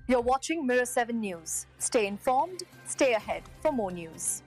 You're watching Mirror 7 News. Stay informed, stay ahead for more news.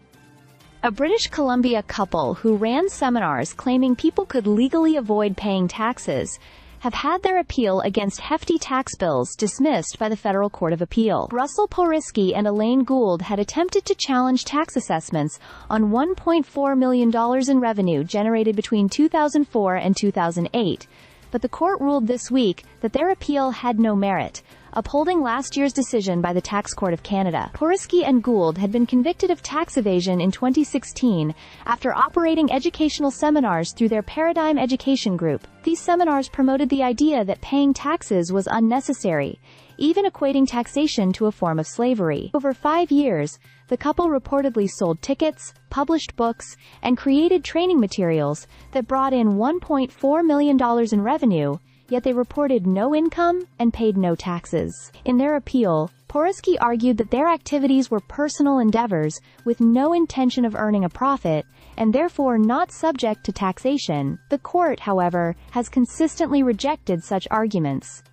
A British Columbia couple who ran seminars claiming people could legally avoid paying taxes have had their appeal against hefty tax bills dismissed by the Federal Court of Appeal. Russell Porisky and Elaine Gould had attempted to challenge tax assessments on $1.4 million in revenue generated between 2004 and 2008, but the court ruled this week that their appeal had no merit, upholding last year's decision by the Tax Court of Canada. Porisky and Gould had been convicted of tax evasion in 2016 after operating educational seminars through their Paradigm Education Group. These seminars promoted the idea that paying taxes was unnecessary, even equating taxation to a form of slavery. Over 5 years, the couple reportedly sold tickets, published books, and created training materials that brought in $1.4 million in revenue, yet they reported no income and paid no taxes. In their appeal, Porisky argued that their activities were personal endeavors with no intention of earning a profit, and therefore not subject to taxation. The court, however, has consistently rejected such arguments,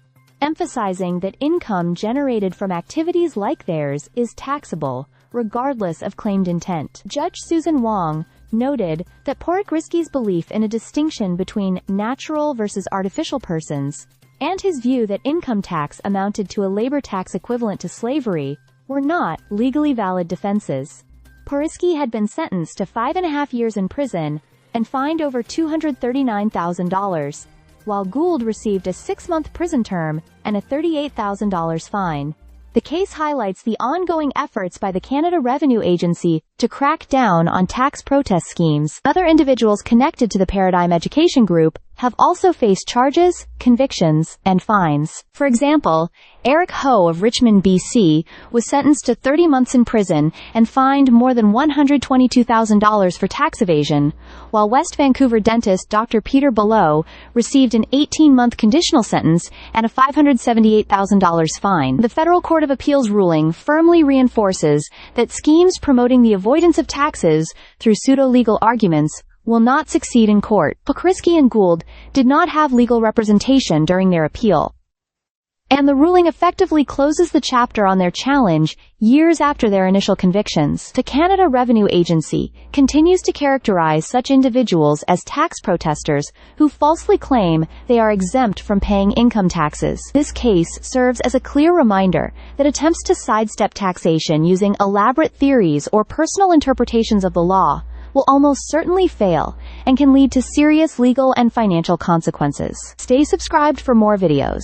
emphasizing that income generated from activities like theirs is taxable, regardless of claimed intent. Judge Susan Wong noted that Porisky's belief in a distinction between natural versus artificial persons, and his view that income tax amounted to a labor tax equivalent to slavery, were not legally valid defenses. Porisky had been sentenced to 5.5 years in prison and fined over $239,000, while Gould received a 6-month prison term and a $38,000 fine. The case highlights the ongoing efforts by the Canada Revenue Agency to crack down on tax protest schemes. Other individuals connected to the Paradigm Education Group have also faced charges, convictions, and fines. For example, Eric Ho of Richmond, BC, was sentenced to 30 months in prison and fined more than $122,000 for tax evasion, while West Vancouver dentist Dr. Peter Below received an 18-month conditional sentence and a $578,000 fine. The Federal Court of Appeal's ruling firmly reinforces that schemes promoting the avoidance of taxes through pseudo-legal arguments will not succeed in court. Porisky and Gould did not have legal representation during their appeal, and the ruling effectively closes the chapter on their challenge years after their initial convictions. The Canada Revenue Agency continues to characterize such individuals as tax protesters who falsely claim they are exempt from paying income taxes. This case serves as a clear reminder that attempts to sidestep taxation using elaborate theories or personal interpretations of the law will almost certainly fail and can lead to serious legal and financial consequences. Stay subscribed for more videos.